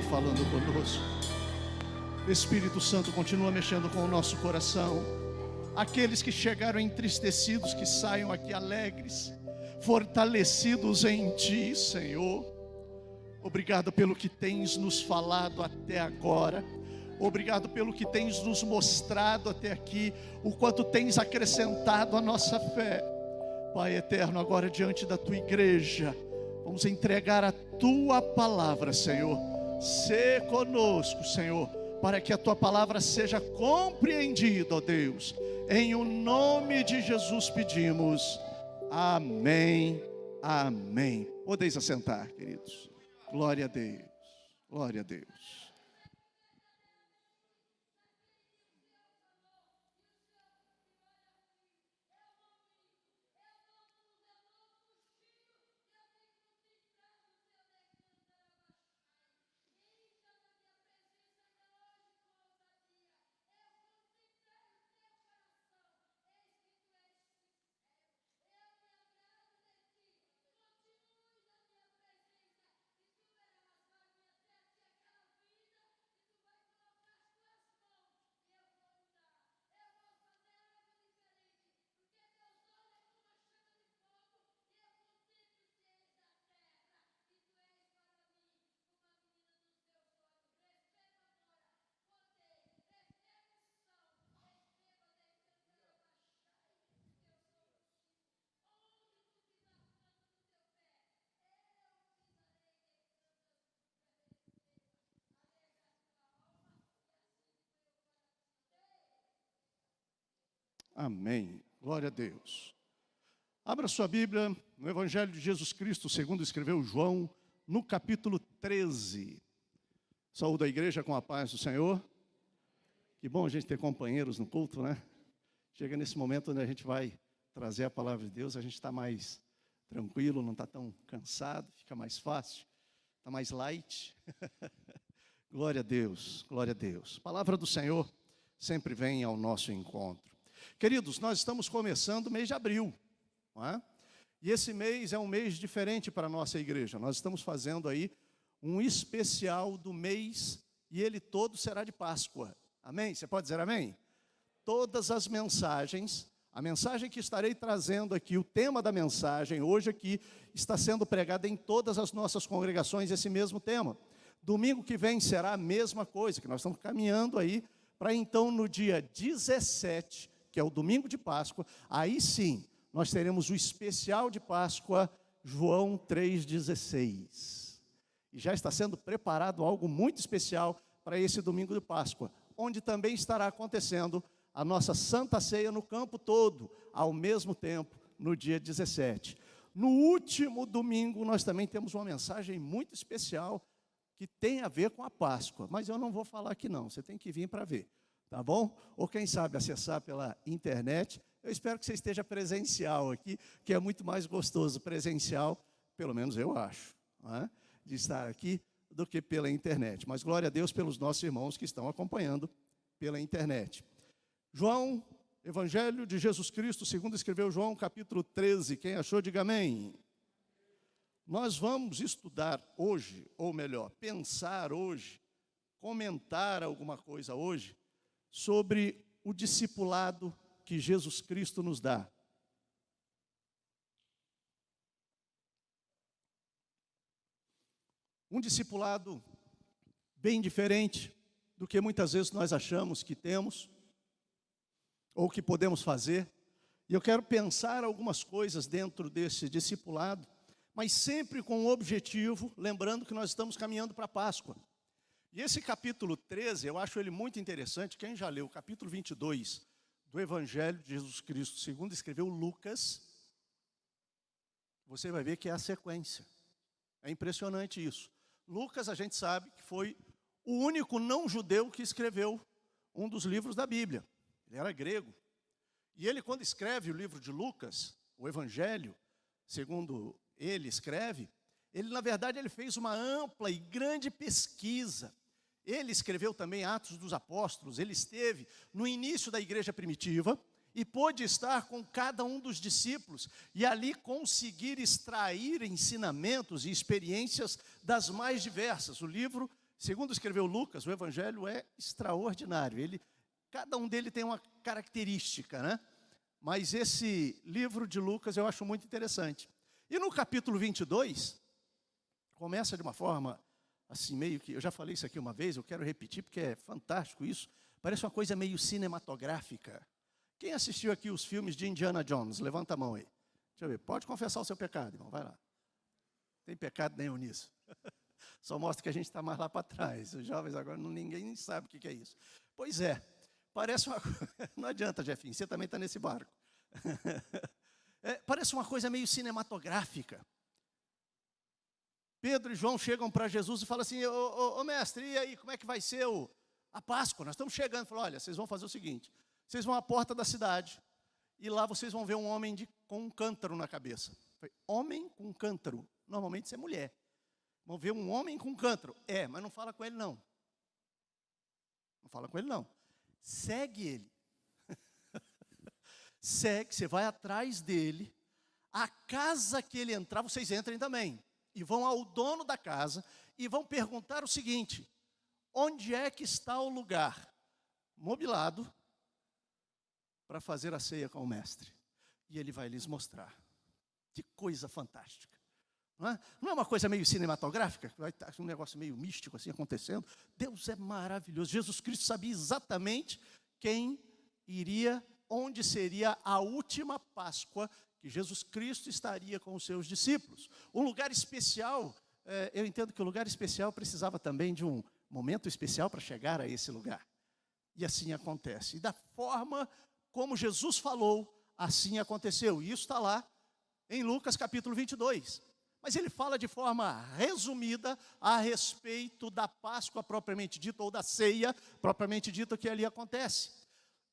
continua falando conosco. Espírito Santo continua mexendo com o nosso coração. Aqueles que chegaram entristecidos, que saiam aqui alegres, fortalecidos em Ti, Senhor. Obrigado pelo que tens nos falado até agora. Obrigado pelo que tens nos mostrado até aqui, o quanto tens acrescentado a nossa fé. Pai eterno, agora diante da Tua igreja, vamos entregar a Tua palavra, Senhor. Sê conosco, Senhor, para que a Tua palavra seja compreendida, ó Deus. Em o nome de Jesus pedimos. Amém, amém. Podeis assentar, queridos. Glória a Deus, glória a Deus. Amém. Glória a Deus. Abra sua Bíblia no Evangelho de Jesus Cristo, segundo escreveu João, no capítulo 13. Saúde a igreja com a paz do Senhor. Que bom a gente ter companheiros no culto, né? Chega nesse momento onde a gente vai trazer a palavra de Deus, a gente está mais tranquilo, não está tão cansado, fica mais fácil, está mais light. Glória a Deus, glória a Deus. A palavra do Senhor sempre vem ao nosso encontro. Queridos, nós estamos começando o mês de abril, não é? E esse mês é um mês diferente para a nossa igreja. Nós estamos fazendo aí um especial do mês, e ele todo será de Páscoa. Amém? Você pode dizer amém? Todas as mensagens, a mensagem que estarei trazendo aqui, o tema da mensagem hoje aqui, está sendo pregada em todas as nossas congregações, esse mesmo tema. Domingo que vem será a mesma coisa, que nós estamos caminhando aí, para então no dia 17, que é o domingo de Páscoa, aí sim, nós teremos o especial de Páscoa, João 3,16. E já está sendo preparado algo muito especial para esse domingo de Páscoa, onde também estará acontecendo a nossa Santa Ceia no campo todo, ao mesmo tempo, no dia 17. No último domingo, nós também temos uma mensagem muito especial, que tem a ver com a Páscoa, mas eu não vou falar aqui não, você tem que vir para ver. Tá bom? Ou quem sabe acessar pela internet. Eu espero que você esteja presencial aqui, que é muito mais gostoso presencial, pelo menos eu acho, não é? De estar aqui, do que pela internet. Mas glória a Deus pelos nossos irmãos que estão acompanhando pela internet. João, Evangelho de Jesus Cristo, segundo escreveu João, capítulo 13. Quem achou, diga amém. Nós vamos estudar hoje, ou melhor, pensar hoje, comentar alguma coisa hoje, sobre o discipulado que Jesus Cristo nos dá. Um discipulado bem diferente do que muitas vezes nós achamos que temos, ou que podemos fazer. E eu quero pensar algumas coisas dentro desse discipulado, mas sempre com o objetivo, lembrando que nós estamos caminhando para a Páscoa. E esse capítulo 13, eu acho ele muito interessante. Quem já leu o capítulo 22 do Evangelho de Jesus Cristo, segundo escreveu Lucas, você vai ver que é a sequência. É impressionante isso. Lucas, a gente sabe que foi o único não-judeu que escreveu um dos livros da Bíblia. Ele era grego. E ele, quando escreve o livro de Lucas, o Evangelho, segundo ele escreve, ele, na verdade, ele fez uma ampla e grande pesquisa. Ele escreveu também Atos dos Apóstolos, ele esteve no início da igreja primitiva e pôde estar com cada um dos discípulos e ali conseguir extrair ensinamentos e experiências das mais diversas. O livro Segundo escreveu Lucas, o evangelho é extraordinário. Cada um dele tem uma característica, né? Mas esse livro de Lucas eu acho muito interessante. E no capítulo 22, começa de uma forma, assim, meio que... Eu já falei isso aqui uma vez, eu quero repetir, porque é fantástico isso. Parece uma coisa meio cinematográfica. Quem assistiu aqui os filmes de Indiana Jones? Levanta a mão aí. Deixa eu ver, pode confessar o seu pecado, irmão, vai lá. Não tem pecado nenhum nisso. Só mostra que a gente está mais lá para trás. Os jovens agora, ninguém sabe o que é isso. Pois é, parece uma coisa... Não adianta, Jefinho, você também está nesse barco. Parece uma coisa meio cinematográfica. Pedro e João chegam para Jesus e falam assim, ô mestre, e aí, como é que vai ser a Páscoa? Nós estamos chegando. Falou, olha, vocês vão fazer o seguinte, vocês vão à porta da cidade, e lá vocês vão ver um homem com um cântaro na cabeça. Falei, homem com cântaro, normalmente isso é mulher. Vão ver um homem com cântaro. Mas não fala com ele não. Não fala com ele não. Segue ele. Segue, você vai atrás dele. A casa que ele entrar, vocês entrem também. E vão ao dono da casa e vão perguntar o seguinte: onde é que está o lugar mobilado para fazer a ceia com o mestre? E ele vai lhes mostrar. Que coisa fantástica. Não é uma coisa meio cinematográfica? Vai estar um negócio meio místico assim acontecendo. Deus é maravilhoso. Jesus Cristo sabia exatamente quem iria, onde seria a última Páscoa que Jesus Cristo estaria com os seus discípulos. Um lugar especial, eu entendo que o lugar especial precisava também de um momento especial para chegar a esse lugar. E assim acontece. E da forma como Jesus falou, assim aconteceu. E isso está lá em Lucas capítulo 22. Mas ele fala de forma resumida a respeito da Páscoa propriamente dita, ou da ceia propriamente dita que ali acontece.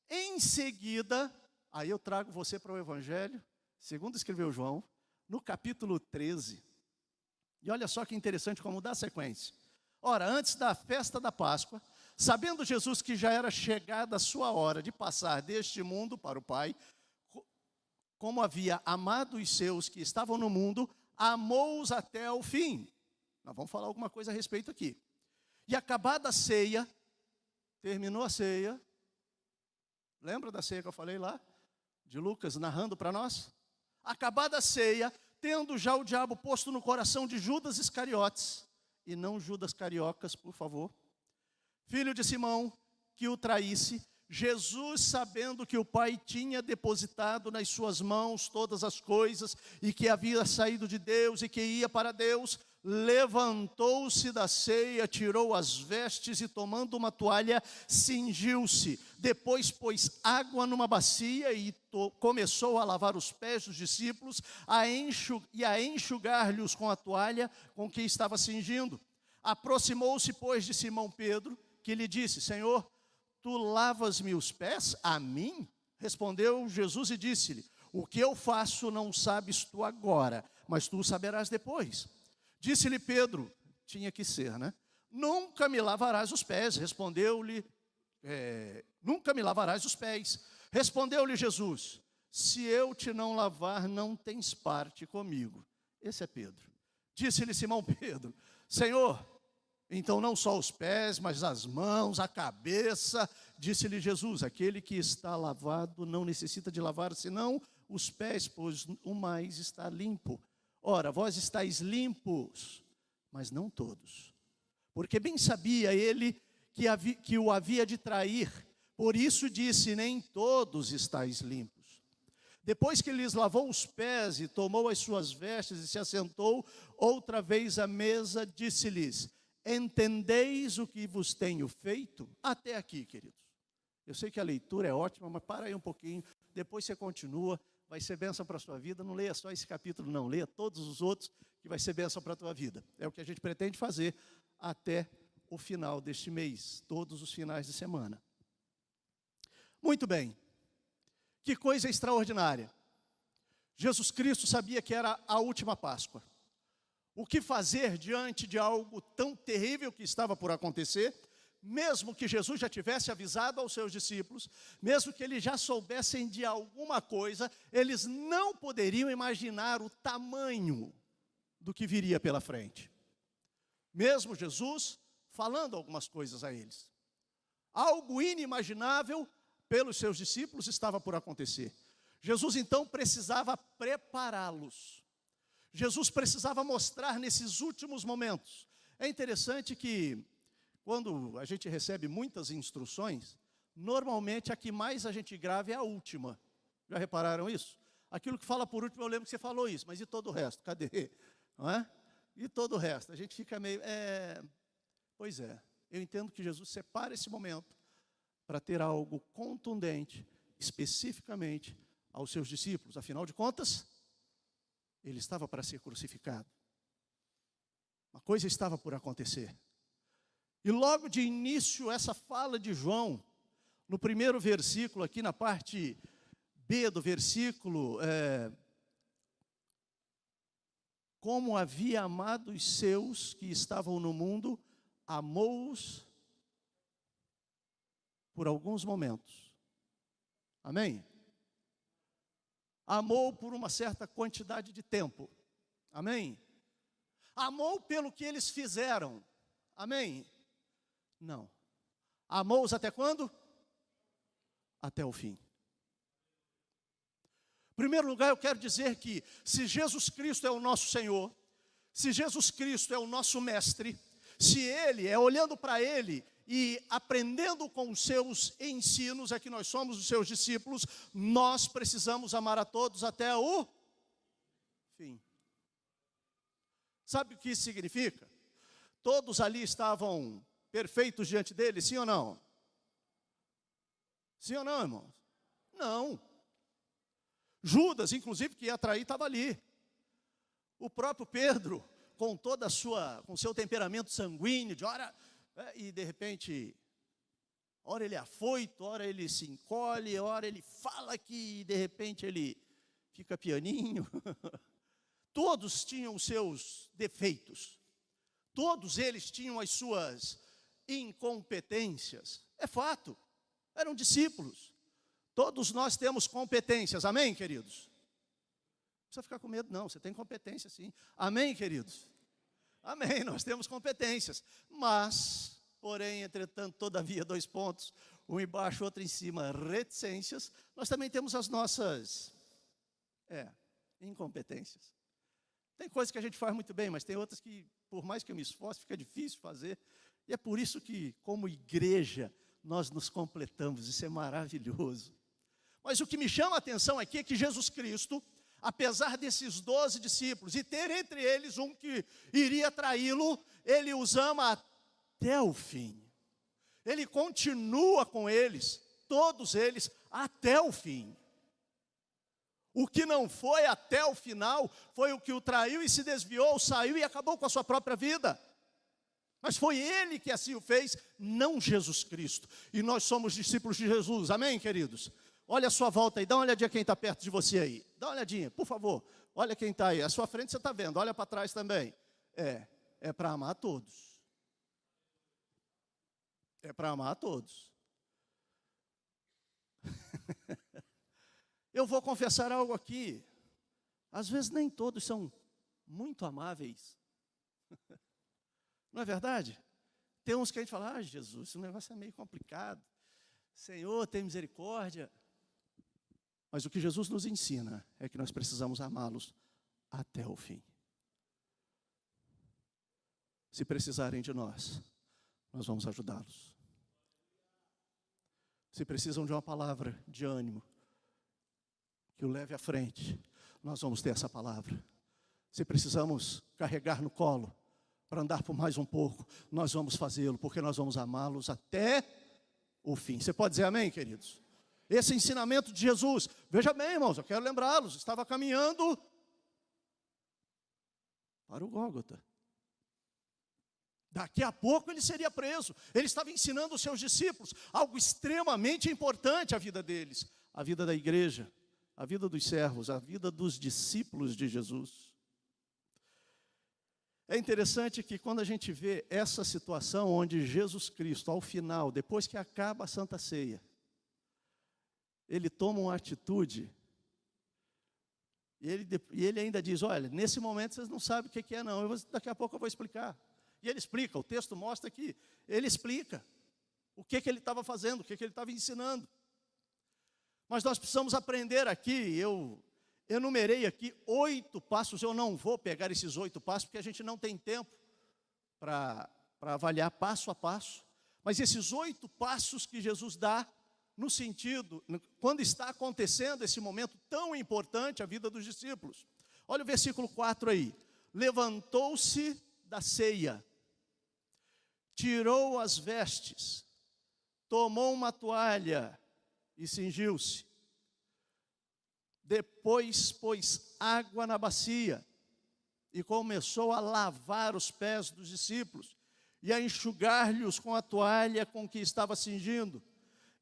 Em seguida, aí eu trago você para o Evangelho, segundo escreveu João, no capítulo 13. E olha só que interessante como dá sequência. Ora, antes da festa da Páscoa, sabendo Jesus que já era chegada a sua hora de passar deste mundo para o Pai, como havia amado os seus que estavam no mundo, amou-os até o fim. Nós vamos falar alguma coisa a respeito aqui. E acabada a ceia, terminou a ceia. Lembra da ceia que eu falei lá? De Lucas narrando para nós? Acabada a ceia, tendo já o diabo posto no coração de Judas Iscariotes, e não Judas Cariocas, por favor, filho de Simão, que o traísse, Jesus, sabendo que o Pai tinha depositado nas suas mãos todas as coisas, e que havia saído de Deus e que ia para Deus, levantou-se da ceia, tirou as vestes e, tomando uma toalha, cingiu-se. Depois pôs água numa bacia e começou a lavar os pés dos discípulos e a enxugar-lhes com a toalha com que estava cingindo. Aproximou-se, pois, de Simão Pedro, que lhe disse: Senhor, tu lavas-me os pés? A mim? Respondeu Jesus e disse-lhe: o que eu faço não sabes tu agora, mas tu saberás depois. Disse-lhe Pedro, tinha que ser, né? Nunca me lavarás os pés. Respondeu-lhe, nunca me lavarás os pés. Respondeu-lhe Jesus: se eu te não lavar, não tens parte comigo. Esse é Pedro. Disse-lhe Simão Pedro: Senhor, então não só os pés, mas as mãos, a cabeça. Disse-lhe Jesus: aquele que está lavado não necessita de lavar senão os pés, pois o mais está limpo. Ora, vós estáis limpos, mas não todos. Porque bem sabia ele que o havia de trair. Por isso disse: nem todos estáis limpos. Depois que lhes lavou os pés e tomou as suas vestes e se assentou outra vez à mesa, disse-lhes: entendeis o que vos tenho feito? Até aqui, queridos. Eu sei que a leitura é ótima, mas para aí um pouquinho, depois você continua, vai ser bênção para a sua vida. Não leia só esse capítulo, não, leia todos os outros, que vai ser bênção para a tua vida. É o que a gente pretende fazer até o final deste mês, todos os finais de semana. Muito bem, que coisa extraordinária. Jesus Cristo sabia que era a última Páscoa. O que fazer diante de algo tão terrível que estava por acontecer? Mesmo que Jesus já tivesse avisado aos seus discípulos, mesmo que eles já soubessem de alguma coisa, eles não poderiam imaginar o tamanho do que viria pela frente. Mesmo Jesus falando algumas coisas a eles. Algo inimaginável pelos seus discípulos estava por acontecer. Jesus então precisava prepará-los. Jesus precisava mostrar nesses últimos momentos. É interessante que quando a gente recebe muitas instruções, normalmente a que mais a gente grava é a última. Já repararam isso? Aquilo que fala por último, eu lembro que você falou isso, mas e todo o resto? Cadê? Não é? E todo o resto? A gente fica meio... Pois é, eu entendo que Jesus separa esse momento para ter algo contundente, especificamente aos seus discípulos. Afinal de contas, ele estava para ser crucificado. Uma coisa estava por acontecer. E logo de início, essa fala de João, no primeiro versículo, aqui na parte B do versículo, como havia amado os seus que estavam no mundo, amou-os por alguns momentos. Amém? Amou por uma certa quantidade de tempo. Amém? Amou pelo que eles fizeram. Amém? Não. Amou-os até quando? Até o fim. Em primeiro lugar, eu quero dizer que se Jesus Cristo é o nosso Senhor, se Jesus Cristo é o nosso mestre, se Ele é olhando para Ele e aprendendo com os seus ensinos, é que nós somos os seus discípulos, nós precisamos amar a todos até o fim. Sabe o que isso significa? Todos ali estavam perfeitos diante dele, sim ou não? Sim ou não, irmãos? Não. Judas, inclusive, que ia trair, estava ali. O próprio Pedro, com toda a sua, com seu temperamento sanguíneo, de hora, e de repente, ora ele é afoito, ora ele se encolhe, ora ele fala que de repente ele fica pianinho. Todos tinham os seus defeitos. Todos eles tinham as suas incompetências. É fato. Eram discípulos. Todos nós temos competências. Amém, queridos? Não precisa ficar com medo, não. Você tem competência, sim. Amém, queridos? Amém, nós temos competências. Mas, porém, entretanto, todavia, 2 pontos. Um embaixo, outro em cima, reticências. Nós também temos as nossas incompetências. Tem coisas que a gente faz muito bem, mas tem outras que, por mais que eu me esforce, fica difícil fazer. E é por isso que, como igreja, nós nos completamos. Isso é maravilhoso. Mas o que me chama a atenção aqui é que Jesus Cristo, apesar desses 12 discípulos, e ter entre eles um que iria traí-lo, ele os ama até o fim. Ele continua com eles, todos eles, até o fim. O que não foi até o final, foi o que o traiu e se desviou, saiu e acabou com a sua própria vida. Mas foi ele que assim o fez, não Jesus Cristo. E nós somos discípulos de Jesus, amém, queridos? Olha a sua volta aí, dá uma olhadinha quem está perto de você aí. Dá uma olhadinha, por favor. Olha quem está aí, à sua frente você está vendo, olha para trás também. É para amar a todos. É para amar a todos. Eu vou confessar algo aqui. Às vezes nem todos são muito amáveis. Não é verdade? Tem uns que a gente fala, Jesus, esse negócio é meio complicado. Senhor, tem misericórdia. Mas o que Jesus nos ensina é que nós precisamos amá-los até o fim. Se precisarem de nós, nós vamos ajudá-los. Se precisam de uma palavra de ânimo, que o leve à frente, nós vamos ter essa palavra. Se precisamos carregar no colo, para andar por mais um pouco, nós vamos fazê-lo, porque nós vamos amá-los até o fim. Você pode dizer amém, queridos? Esse ensinamento de Jesus, veja bem, irmãos, eu quero lembrá-los, estava caminhando para o Gólgota. Daqui a pouco ele seria preso. Ele estava ensinando os seus discípulos algo extremamente importante à vida deles, a vida da igreja, a vida dos servos, a vida dos discípulos de Jesus. É interessante que quando a gente vê essa situação onde Jesus Cristo, ao final, depois que acaba a Santa Ceia, ele toma uma atitude, e ele ainda diz, olha, nesse momento vocês não sabem o que é não, daqui a pouco eu vou explicar. E ele explica, o texto mostra que ele explica o que ele estava fazendo, o que ele estava ensinando. Mas nós precisamos aprender aqui, eu enumerei aqui 8 passos, eu não vou pegar esses 8 passos, porque a gente não tem tempo para avaliar passo a passo. Mas esses 8 passos que Jesus dá, no sentido, quando está acontecendo esse momento tão importante, a vida dos discípulos. Olha o versículo 4 aí. Levantou-se da ceia, tirou as vestes, tomou uma toalha e cingiu-se. Depois pôs água na bacia e começou a lavar os pés dos discípulos e a enxugar-lhes com a toalha com que estava cingindo.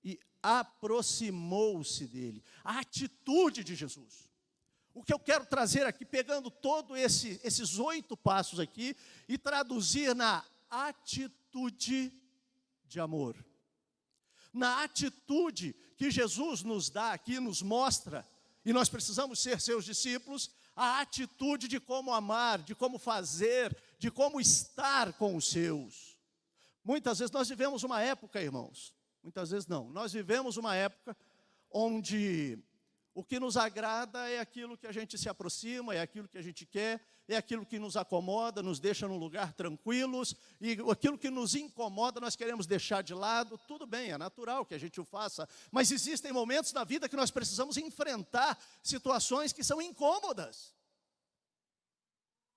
E aproximou-se dele. A atitude de Jesus. O que eu quero trazer aqui, pegando todos esses 8 passos aqui e traduzir na atitude de amor. Na atitude que Jesus nos dá aqui, nos mostra, e nós precisamos ser seus discípulos, a atitude de como amar, de como fazer, de como estar com os seus. Muitas vezes nós vivemos uma época, irmãos, muitas vezes não, nós vivemos uma época onde o que nos agrada é aquilo que a gente se aproxima, é aquilo que a gente quer, é aquilo que nos acomoda, nos deixa num lugar tranquilos, e aquilo que nos incomoda nós queremos deixar de lado. Tudo bem, é natural que a gente o faça, mas existem momentos na vida que nós precisamos enfrentar situações que são incômodas.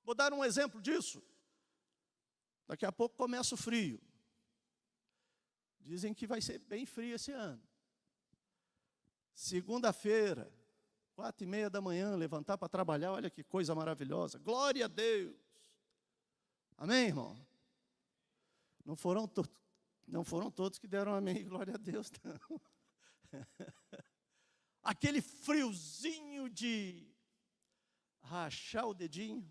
Vou dar um exemplo disso. Daqui a pouco começa o frio. Dizem que vai ser bem frio esse ano. Segunda-feira, 4h30 da manhã, levantar para trabalhar, olha que coisa maravilhosa. Glória a Deus. Amém, irmão? Não foram todos que deram amém, glória a Deus, não. Aquele friozinho de rachar o dedinho.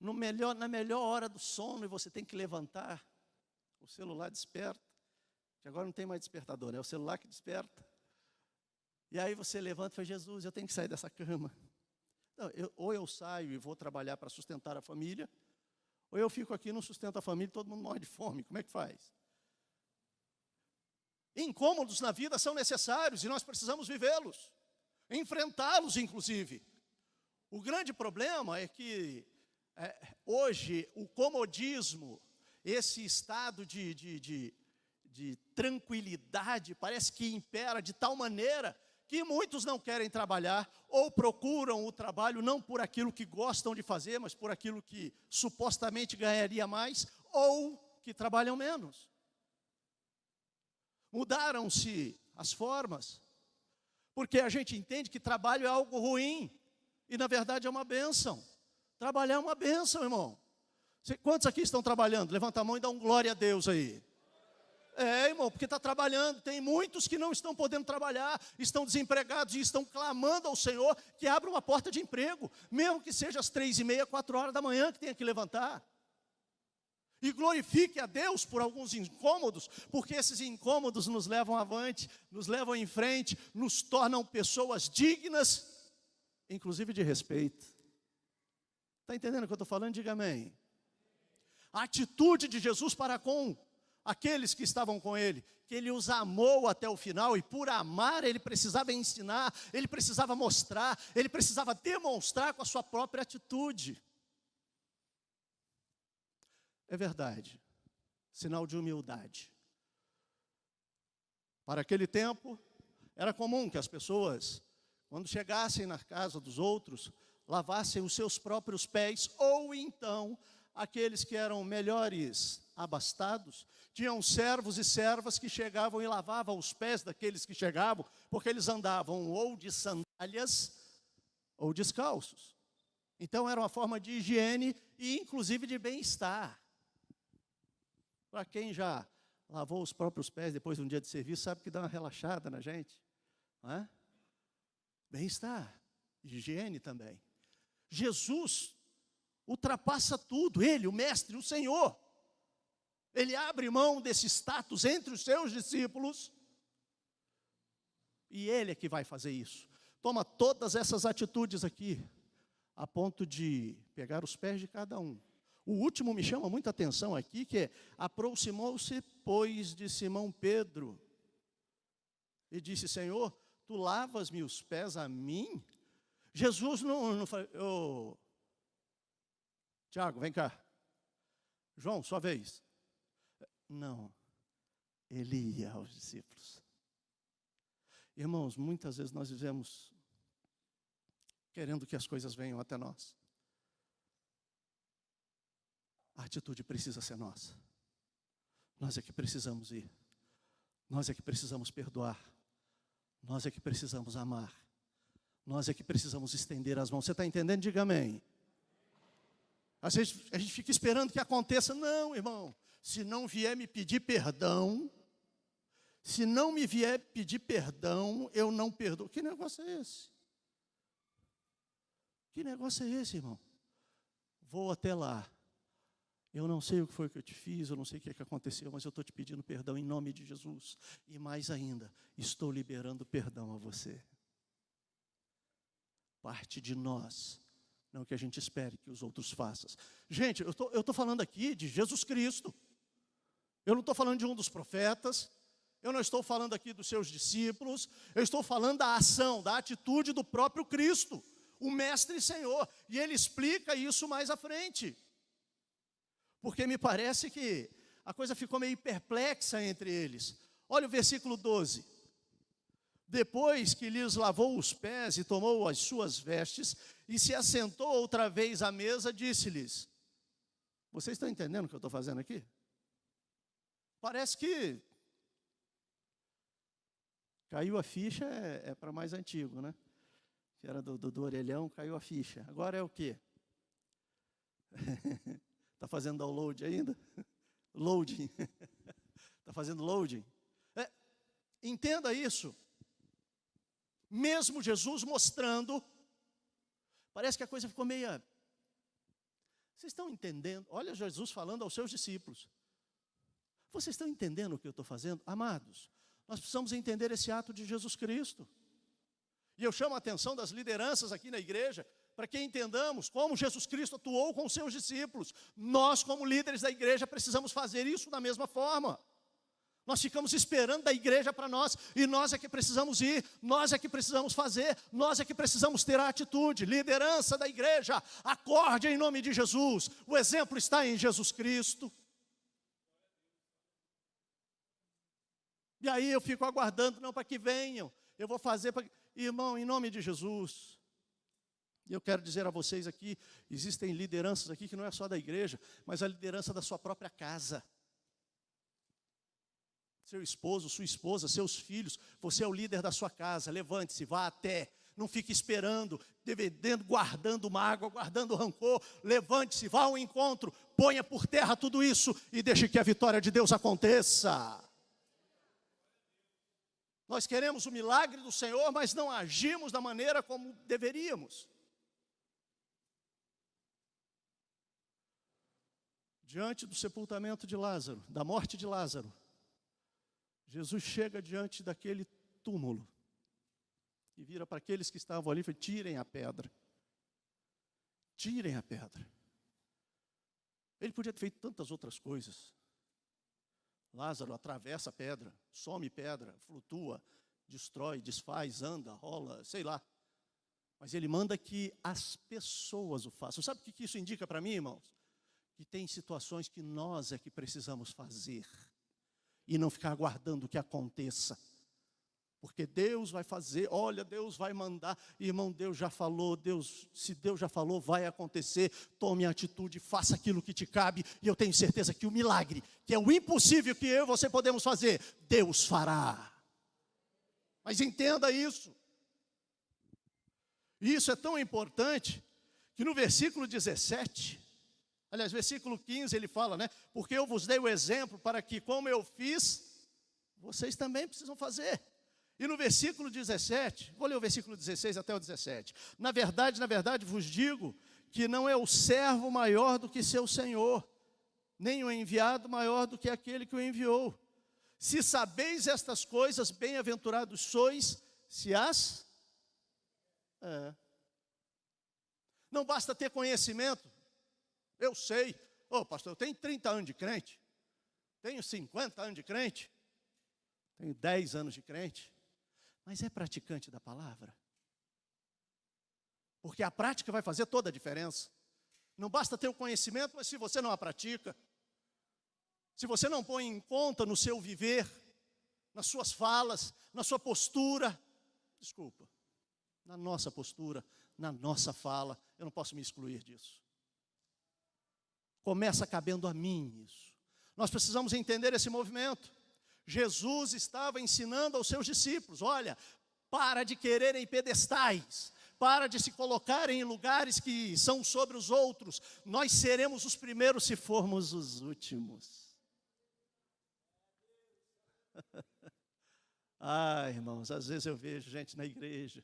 Na melhor hora do sono, e você tem que levantar, o celular desperta. Que agora não tem mais despertador, né? É o celular que desperta. E aí você levanta e fala, Jesus, eu tenho que sair dessa cama. Não, ou eu saio e vou trabalhar para sustentar a família, ou eu fico aqui e não sustento a família e todo mundo morre de fome. Como é que faz? Incômodos na vida são necessários e nós precisamos vivê-los, enfrentá-los inclusive. O grande problema é que hoje o comodismo, esse estado de tranquilidade, parece que impera de tal maneira que muitos não querem trabalhar ou procuram o trabalho não por aquilo que gostam de fazer, mas por aquilo que supostamente ganharia mais ou que trabalham menos. Mudaram-se as formas, porque a gente entende que trabalho é algo ruim e na verdade é uma bênção. Trabalhar é uma bênção, irmão. Quantos aqui estão trabalhando? Levanta a mão e dá um glória a Deus aí. Irmão, porque está trabalhando. Tem muitos que não estão podendo trabalhar, estão desempregados e estão clamando ao Senhor que abra uma porta de emprego, mesmo que seja às 3h30, 4h da manhã que tenha que levantar. E glorifique a Deus por alguns incômodos, porque esses incômodos nos levam avante, nos levam em frente, nos tornam pessoas dignas, inclusive de respeito. Está entendendo o que eu estou falando? Diga amém. A atitude de Jesus para com aqueles que estavam com ele, que ele os amou até o final, e por amar ele precisava ensinar, ele precisava mostrar, ele precisava demonstrar com a sua própria atitude. É verdade, sinal de humildade. Para aquele tempo, era comum que as pessoas, quando chegassem na casa dos outros, lavassem os seus próprios pés, ou então, aqueles que eram melhores abastados, tinham servos e servas que chegavam e lavavam os pés daqueles que chegavam, porque eles andavam ou de sandálias ou descalços. Então era uma forma de higiene e inclusive de bem-estar. Para quem já lavou os próprios pés depois de um dia de serviço, sabe que dá uma relaxada na gente, não é? Bem-estar, higiene também. Jesus ultrapassa tudo, ele, o mestre, o Senhor. Ele abre mão desse status entre os seus discípulos e ele é que vai fazer isso. Toma todas essas atitudes aqui, a ponto de pegar os pés de cada um. O último me chama muita atenção aqui, que é: aproximou-se, pois, de Simão Pedro, e disse: Senhor, tu lavas-me os pés a mim? Jesus não falou: Tiago, vem cá. João, sua vez. Não, ele ia aos discípulos. Irmãos, muitas vezes nós vivemos querendo que as coisas venham até nós. A atitude precisa ser nossa. Nós é que precisamos ir. Nós é que precisamos perdoar. Nós é que precisamos amar. Nós é que precisamos estender as mãos. Você está entendendo? Diga amém. Às vezes a gente fica esperando que aconteça. Não, irmão. Se não vier me pedir perdão, se não me vier pedir perdão, eu não perdoo. Que negócio é esse? Que negócio é esse, irmão? Vou até lá. Eu não sei o que foi que eu te fiz, eu não sei o que é que aconteceu, mas eu estou te pedindo perdão em nome de Jesus. E mais ainda, estou liberando perdão a você. Parte de nós, não que a gente espere que os outros façam. Gente, eu estou falando aqui de Jesus Cristo. Eu não estou falando de um dos profetas. Eu não estou falando aqui dos seus discípulos. Eu estou falando da ação, da atitude do próprio Cristo, o Mestre e Senhor. E ele explica isso mais à frente. Porque me parece que a coisa ficou meio perplexa entre eles. Olha o versículo 12. Depois que lhes lavou os pés e tomou as suas vestes, e se assentou outra vez à mesa, disse-lhes: vocês estão entendendo o que eu estou fazendo aqui? Parece que caiu a ficha, é para mais antigo, né? Que era do orelhão, caiu a ficha. Agora é o quê? Está fazendo download ainda? Loading. Está fazendo loading? Entenda isso. Mesmo Jesus mostrando, parece que a coisa ficou meia... Vocês estão entendendo? Olha Jesus falando aos seus discípulos. Vocês estão entendendo o que eu estou fazendo? Amados, nós precisamos entender esse ato de Jesus Cristo. E eu chamo a atenção das lideranças aqui na igreja, para que entendamos como Jesus Cristo atuou com os seus discípulos. Nós, como líderes da igreja, precisamos fazer isso da mesma forma. Nós ficamos esperando da igreja para nós, e nós é que precisamos ir, nós é que precisamos fazer, nós é que precisamos ter a atitude. Liderança da igreja, acorde em nome de Jesus. O exemplo está em Jesus Cristo. E aí eu fico aguardando, não, para que venham, eu vou fazer, irmão, em nome de Jesus. E eu quero dizer a vocês aqui, existem lideranças aqui que não é só da igreja, mas a liderança da sua própria casa. Seu esposo, sua esposa, seus filhos, você é o líder da sua casa. Levante-se, vá até, não fique esperando, guardando mágoa, guardando rancor. Levante-se, vá ao encontro, ponha por terra tudo isso e deixe que a vitória de Deus aconteça. Nós queremos o milagre do Senhor, mas não agimos da maneira como deveríamos. Diante do sepultamento de Lázaro, da morte de Lázaro, Jesus chega diante daquele túmulo e vira para aqueles que estavam ali e fala: tirem a pedra. Tirem a pedra. Ele podia ter feito tantas outras coisas. Lázaro atravessa a pedra, some pedra, flutua, destrói, desfaz, anda, rola, sei lá. Mas ele manda que as pessoas o façam. Sabe o que isso indica para mim, irmãos? Que tem situações que nós é que precisamos fazer e não ficar aguardando que aconteça. Porque Deus vai fazer, olha, Deus vai mandar. Irmão, Deus já falou, se Deus já falou, vai acontecer. Tome a atitude, faça aquilo que te cabe. E eu tenho certeza que o milagre, que é o impossível que eu e você podemos fazer, Deus fará. Mas entenda isso. Isso é tão importante que no versículo 17, aliás, versículo 15, ele fala, né? Porque eu vos dei o exemplo para que, como eu fiz, vocês também precisam fazer. E no versículo 17, vou ler o versículo 16 até o 17. Na verdade, vos digo que não é o servo maior do que seu senhor, nem o enviado maior do que aquele que o enviou. Se sabeis estas coisas, bem-aventurados sois, se as... Não basta ter conhecimento. Eu sei, Ô, pastor, eu tenho 30 anos de crente, tenho 50 anos de crente, tenho 10 anos de crente, mas é praticante da palavra? Porque a prática vai fazer toda a diferença. Não basta ter o conhecimento, mas se você não a pratica, se você não põe em conta no seu viver, nas suas falas, na sua postura, desculpa, na nossa postura, na nossa fala, eu não posso me excluir disso. Começa cabendo a mim isso. Nós precisamos entender esse movimento. Jesus estava ensinando aos seus discípulos, olha, para de quererem pedestais, para de se colocarem em lugares que são sobre os outros, nós seremos os primeiros se formos os últimos. Irmãos, às vezes eu vejo gente na igreja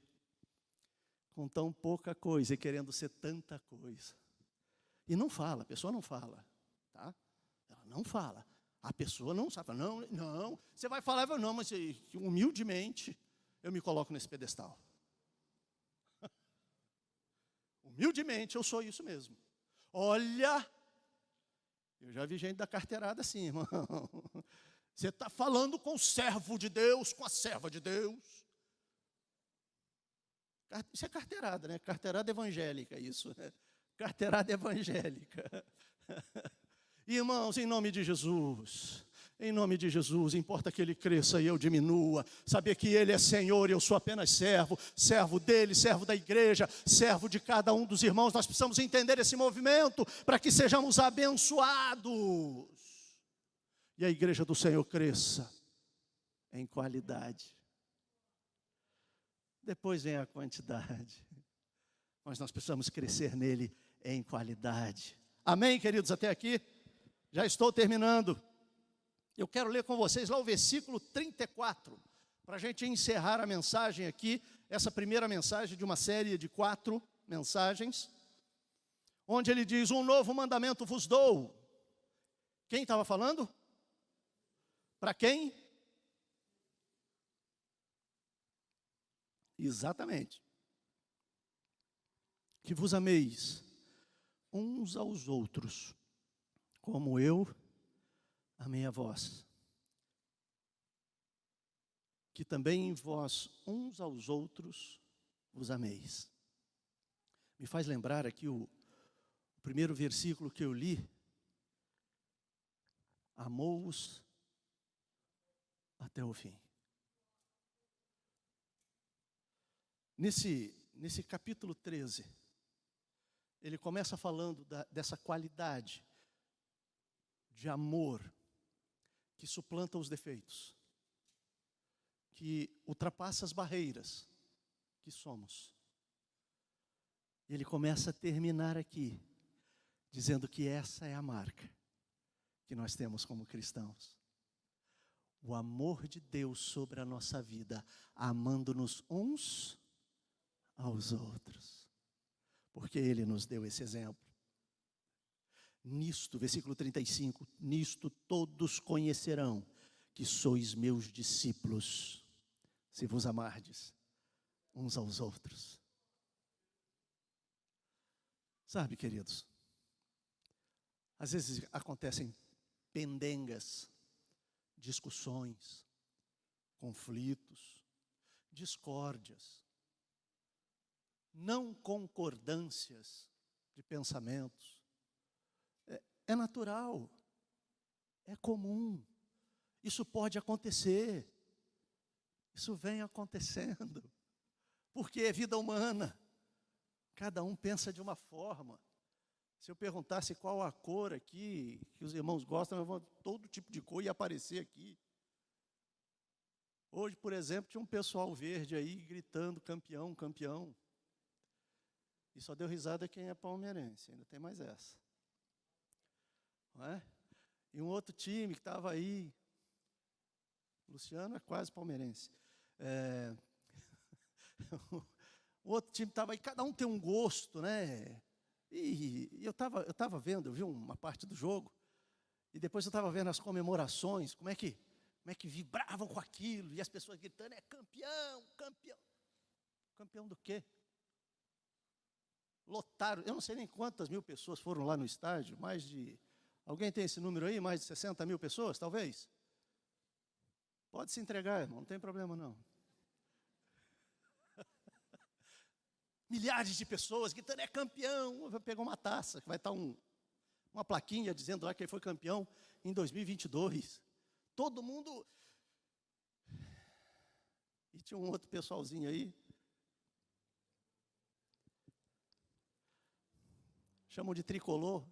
com tão pouca coisa e querendo ser tanta coisa. E não fala, a pessoa não fala, tá? Ela não fala. A pessoa não sabe, não. Você vai falar, não, mas humildemente eu me coloco nesse pedestal. Humildemente eu sou isso mesmo. Olha, eu já vi gente da carteirada assim, irmão. Você está falando com o servo de Deus, com a serva de Deus. Isso é carteirada, né? Carteirada evangélica, isso. Carteirada evangélica. Irmãos, em nome de Jesus, importa que ele cresça e eu diminua, saber que ele é Senhor e eu sou apenas servo, servo dele, servo da igreja, servo de cada um dos irmãos. Nós precisamos entender esse movimento para que sejamos abençoados. E a igreja do Senhor cresça em qualidade. Depois vem a quantidade. Mas nós precisamos crescer nele em qualidade. Amém, queridos, até aqui? Já estou terminando. Eu quero ler com vocês lá o versículo 34, para a gente encerrar a mensagem aqui, essa primeira mensagem de uma série de 4 mensagens, onde ele diz, um novo mandamento vos dou. Quem estava falando? Para quem? Exatamente. Que vos ameis uns aos outros, como eu amei a vós. Que também vós uns aos outros vos ameis. Me faz lembrar aqui o primeiro versículo que eu li. Amou-os até o fim. Nesse capítulo 13, ele começa falando dessa qualidade de amor que suplanta os defeitos, que ultrapassa as barreiras que somos. E ele começa a terminar aqui, dizendo que essa é a marca que nós temos como cristãos. O amor de Deus sobre a nossa vida, amando-nos uns aos outros. Porque Ele nos deu esse exemplo. Nisto, versículo 35, nisto todos conhecerão que sois meus discípulos, se vos amardes uns aos outros. Sabe, queridos, às vezes acontecem pendengas, discussões, conflitos, discórdias, não concordâncias de pensamentos. É natural, é comum, isso pode acontecer, isso vem acontecendo, porque é vida humana, cada um pensa de uma forma. Se eu perguntasse qual a cor aqui, que os irmãos gostam, todo tipo de cor ia aparecer aqui. Hoje, por exemplo, tinha um pessoal verde aí gritando campeão, campeão. E só deu risada quem é palmeirense, ainda tem mais essa. Não é? E um outro time que estava aí, Luciano é quase palmeirense. O outro time estava aí, cada um tem um gosto, né? E eu estava vendo, eu vi uma parte do jogo, e depois eu estava vendo as comemorações, como é que vibravam com aquilo, e as pessoas gritando, é campeão, campeão. Campeão do quê? Lotaram, eu não sei nem quantas mil pessoas foram lá no estádio, mais de Alguém tem esse número aí? Mais de 60 mil pessoas, talvez? Pode se entregar, irmão, não tem problema não. Milhares de pessoas gritando, é campeão. Pegou uma taça, que vai estar uma plaquinha dizendo lá que ele foi campeão em 2022. Todo mundo... E tinha um outro pessoalzinho aí. Chamam de tricolor.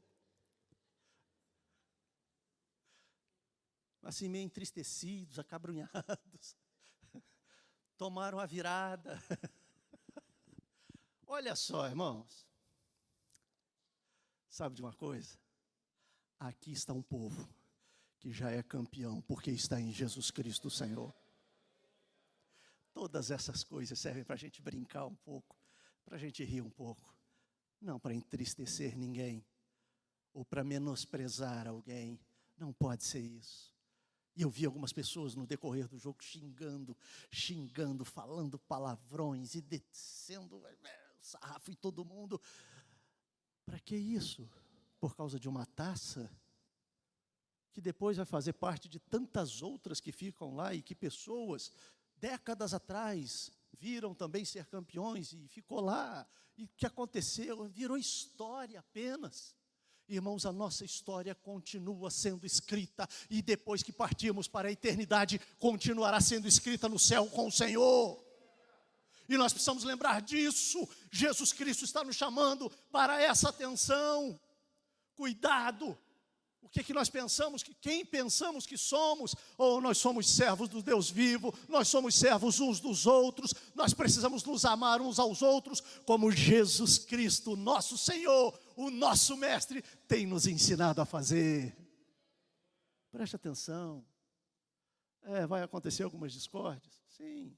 Assim, meio entristecidos, acabrunhados. Tomaram a virada. Olha só, irmãos. Sabe de uma coisa? Aqui está um povo que já é campeão, porque está em Jesus Cristo, Senhor. Todas essas coisas servem para a gente brincar um pouco, para a gente rir um pouco. Não para entristecer ninguém, ou para menosprezar alguém. Não pode ser isso. E eu vi algumas pessoas no decorrer do jogo xingando, falando palavrões e descendo o sarrafo em todo mundo. Para que isso? Por causa de uma taça? Que depois vai fazer parte de tantas outras que ficam lá e que pessoas, décadas atrás, viram também ser campeões e ficou lá. E o que aconteceu? Virou história apenas. Irmãos, a nossa história continua sendo escrita e depois que partirmos para a eternidade, continuará sendo escrita no céu com o Senhor. E nós precisamos lembrar disso. Jesus Cristo está nos chamando para essa atenção. Cuidado. O que nós pensamos, quem pensamos que somos? Ou nós somos servos do Deus vivo, nós somos servos uns dos outros, nós precisamos nos amar uns aos outros, como Jesus Cristo, nosso Senhor, o nosso Mestre, tem nos ensinado a fazer. Preste atenção. Vai acontecer algumas discórdias? Sim,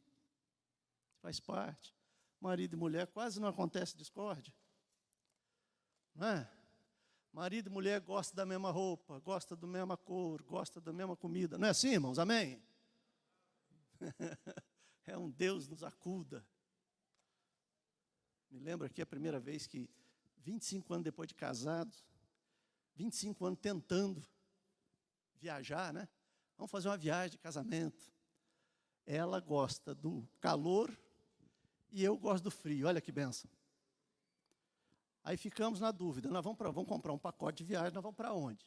faz parte. Marido e mulher, quase não acontece discórdia. Não é? Marido e mulher gostam da mesma roupa, gostam da mesma cor, gostam da mesma comida. Não é assim, irmãos? Amém? É um Deus nos acuda. Me lembro aqui a primeira vez que, 25 anos depois de casados, 25 anos tentando viajar, né? Vamos fazer uma viagem de casamento. Ela gosta do calor e eu gosto do frio. Olha que bênção. Aí ficamos na dúvida, nós vamos comprar um pacote de viagem, nós vamos para onde?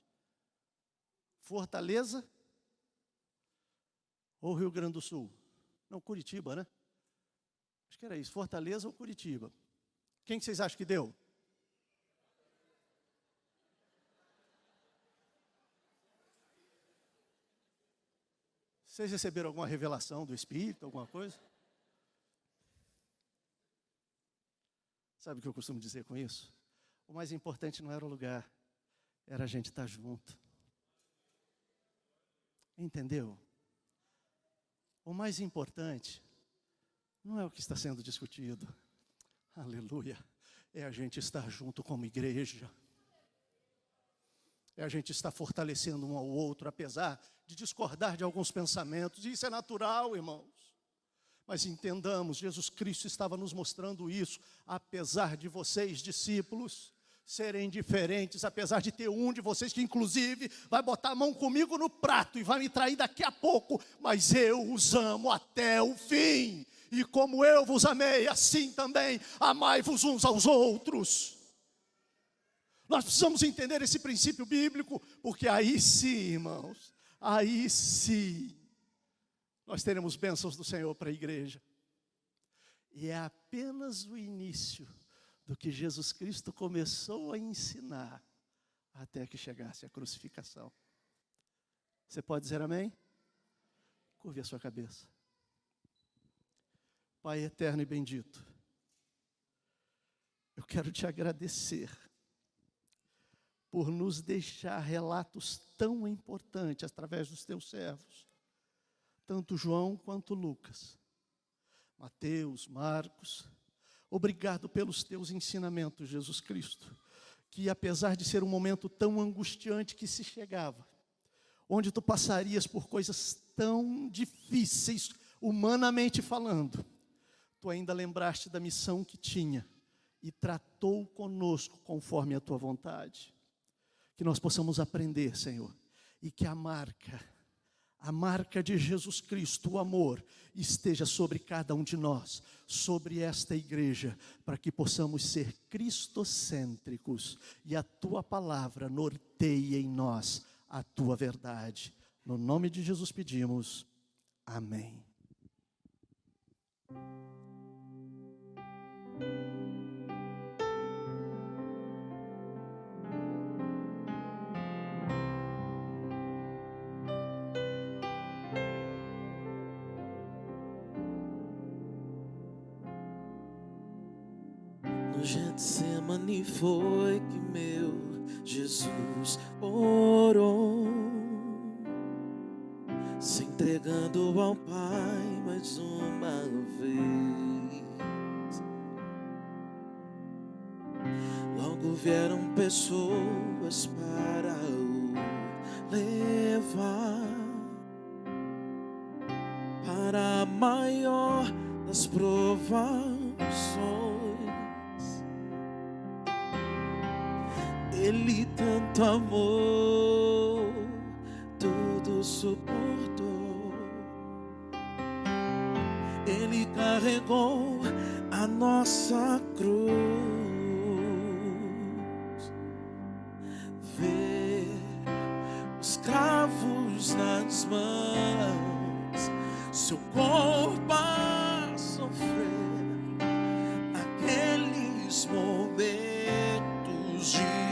Fortaleza ou Rio Grande do Sul? Não, Curitiba, né? Acho que era isso, Fortaleza ou Curitiba. Quem que vocês acham que deu? Vocês receberam alguma revelação do Espírito, alguma coisa? Sabe o que eu costumo dizer com isso? O mais importante não era o lugar, era a gente estar junto. Entendeu? O mais importante não é o que está sendo discutido. Aleluia. É a gente estar junto como igreja. É a gente estar fortalecendo um ao outro, apesar de discordar de alguns pensamentos. E isso é natural, irmãos. Mas entendamos, Jesus Cristo estava nos mostrando isso, apesar de vocês, discípulos, serem diferentes, apesar de ter um de vocês que inclusive vai botar a mão comigo no prato e vai me trair daqui a pouco, mas eu os amo até o fim. E como eu vos amei, assim também amai-vos uns aos outros. Nós precisamos entender esse princípio bíblico, porque aí sim, irmãos, aí sim, nós teremos bênçãos do Senhor para a igreja. E é apenas o início do que Jesus Cristo começou a ensinar até que chegasse a crucificação. Você pode dizer amém? Curve a sua cabeça. Pai eterno e bendito, eu quero te agradecer por nos deixar relatos tão importantes através dos teus servos. Tanto João quanto Lucas, Mateus, Marcos, obrigado pelos teus ensinamentos, Jesus Cristo, que apesar de ser um momento tão angustiante que se chegava, onde tu passarias por coisas tão difíceis, humanamente falando, tu ainda lembraste da missão que tinha e tratou conosco conforme a tua vontade. Que nós possamos aprender, Senhor, e que a marca de Jesus Cristo, o amor, esteja sobre cada um de nós, sobre esta igreja, para que possamos ser cristocêntricos e a tua palavra norteie em nós a tua verdade. No nome de Jesus pedimos, amém. No Getsemane foi que meu Jesus orou, se entregando ao Pai mais uma vez. Logo vieram pessoas para o levar para a maior das provações. Ele tanto amou, tudo suportou. Ele carregou a nossa cruz. Ver os cravos nas mãos, seu corpo a sofrer, naqueles momentos de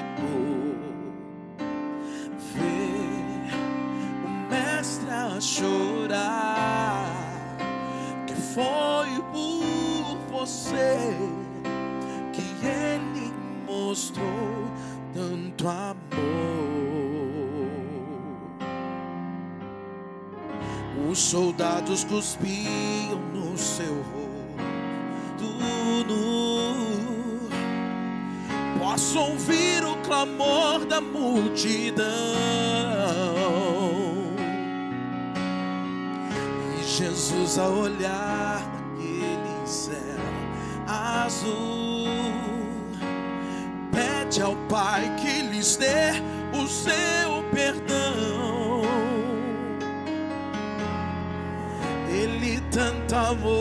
ver o mestre a chorar, que foi por você que ele mostrou tanto amor. Os soldados cuspiam no seu rosto nu. Posso ouvir o clamor da multidão, e Jesus a olhar naquele céu azul pede ao Pai que lhes dê o seu perdão. Ele tanto amou,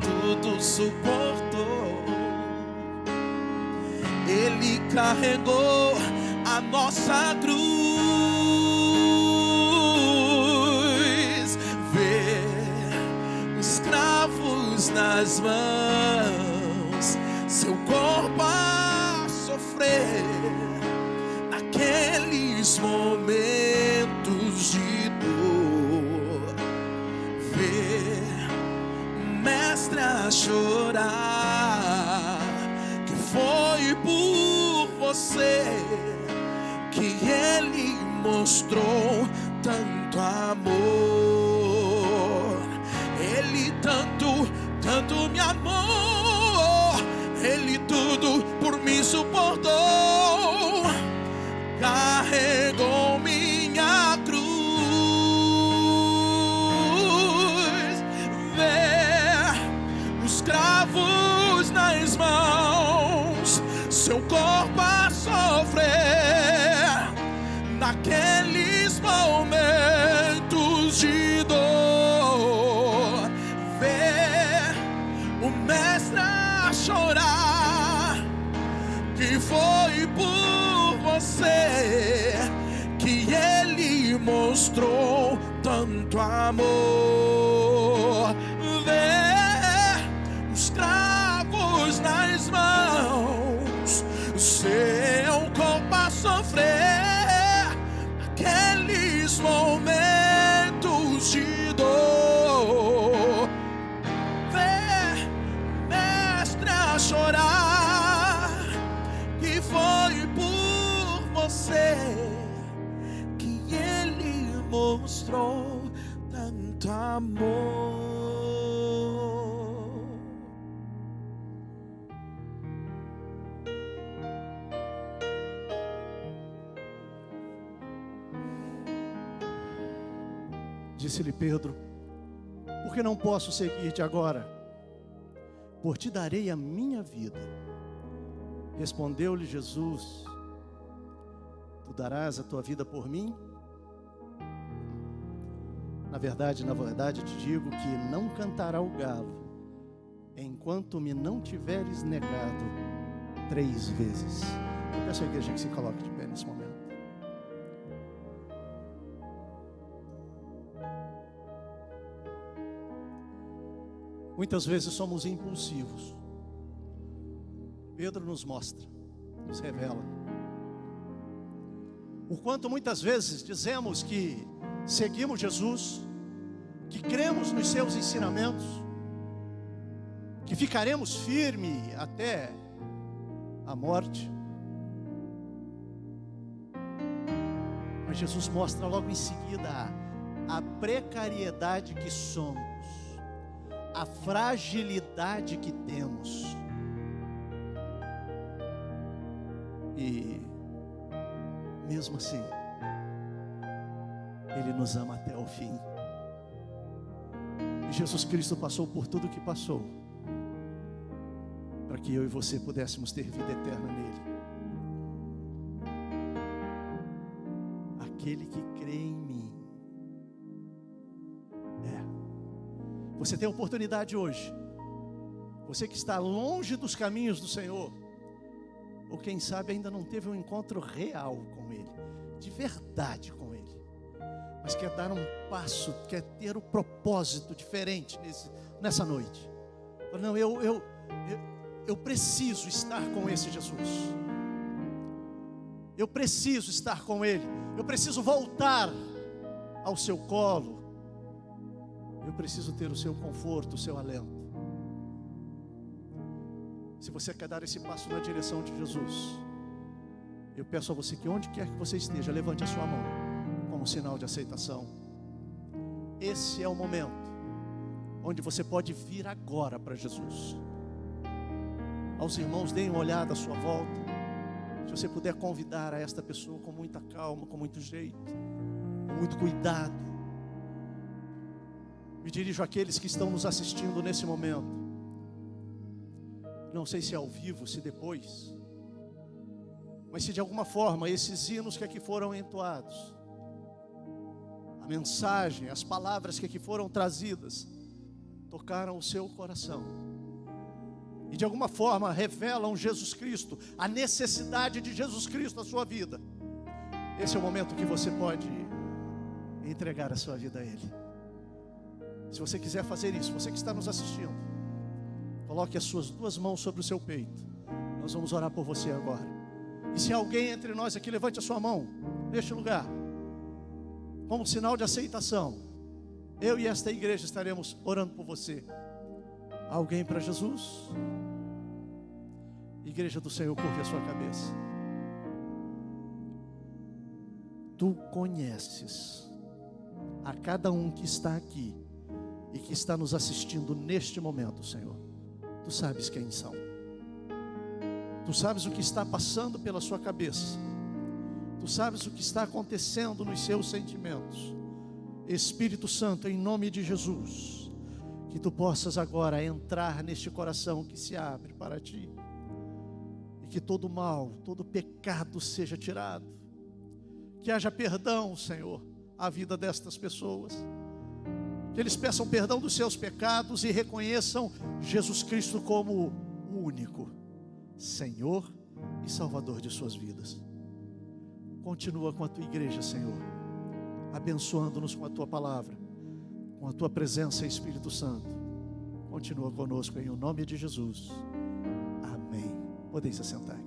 tudo suportou. Ele carregou a nossa cruz. Ver os cravos nas mãos, seu corpo a sofrer, naqueles momentos de dor. Ver o mestre a chorar, que foi por você que ele mostrou tanto amor. Ele tanto me amou, ele tudo por mim suportou, carregou minha cruz. Ver os cravos nas mãos, seu corpo a sofrer, naqueles momentos de dor. Ver o mestre a chorar, que foi por você que ele mostrou tanto amor. Ver os cravos nas mãos, seu corpo a sofrer, aqueles momentos de dor. Ver mestre a chorar, que foi por você que ele mostrou tanto amor. Disse-lhe Pedro: por que não posso seguir-te agora? Por ti darei a minha vida. Respondeu-lhe Jesus: darás a tua vida por mim? Na verdade, te digo que não cantará o galo enquanto me não tiveres negado 3 vezes. Eu peço à igreja que se coloque de pé nesse momento. Muitas vezes somos impulsivos. Pedro nos mostra, nos revela o quanto muitas vezes dizemos que seguimos Jesus, que cremos nos seus ensinamentos, que ficaremos firmes até a morte. Mas Jesus mostra logo em seguida a precariedade que somos, a fragilidade que temos. E mesmo assim, Ele nos ama até o fim. E Jesus Cristo passou por tudo o que passou, para que eu e você pudéssemos ter vida eterna nele. Aquele que crê em mim. Você tem a oportunidade hoje. Você que está longe dos caminhos do Senhor, ou quem sabe ainda não teve um encontro real com Ele, de verdade com Ele, mas quer dar um passo, quer ter um propósito diferente nessa noite. Não, eu preciso estar com esse Jesus. Eu preciso estar com Ele. Eu preciso voltar ao seu colo. Eu preciso ter o seu conforto, o seu alento. Se você quer dar esse passo na direção de Jesus, eu peço a você que onde quer que você esteja, levante a sua mão como sinal de aceitação. Esse é o momento onde você pode vir agora para Jesus. Aos irmãos, deem uma olhada à sua volta. Se você puder convidar a esta pessoa com muita calma, com muito jeito, com muito cuidado. Me dirijo àqueles que estão nos assistindo nesse momento. Não sei se é ao vivo, se depois, mas se de alguma forma esses hinos que aqui foram entoados, a mensagem, as palavras que aqui foram trazidas, tocaram o seu coração e de alguma forma revelam Jesus Cristo, a necessidade de Jesus Cristo na sua vida. Esse é o momento que você pode entregar a sua vida a Ele. Se você quiser fazer isso, você que está nos assistindo, coloque as suas 2 mãos sobre o seu peito. Nós vamos orar por você agora. E se alguém entre nós aqui, levante a sua mão neste lugar, como sinal de aceitação. Eu e esta igreja estaremos orando por você. Alguém para Jesus? Igreja do Senhor, curve a sua cabeça. Tu conheces a cada um que está aqui e que está nos assistindo neste momento, Senhor. Tu sabes quem são. Tu sabes o que está passando pela sua cabeça. Tu sabes o que está acontecendo nos seus sentimentos. Espírito Santo, em nome de Jesus, que tu possas agora entrar neste coração que se abre para ti, e que todo mal, todo pecado seja tirado. Que haja perdão, Senhor, à vida destas pessoas. Que eles peçam perdão dos seus pecados e reconheçam Jesus Cristo como o único Senhor e Salvador de suas vidas. Continua com a tua igreja, Senhor, abençoando-nos com a tua palavra, com a tua presença, Espírito Santo. Continua conosco em nome de Jesus. Amém. Podem se sentar.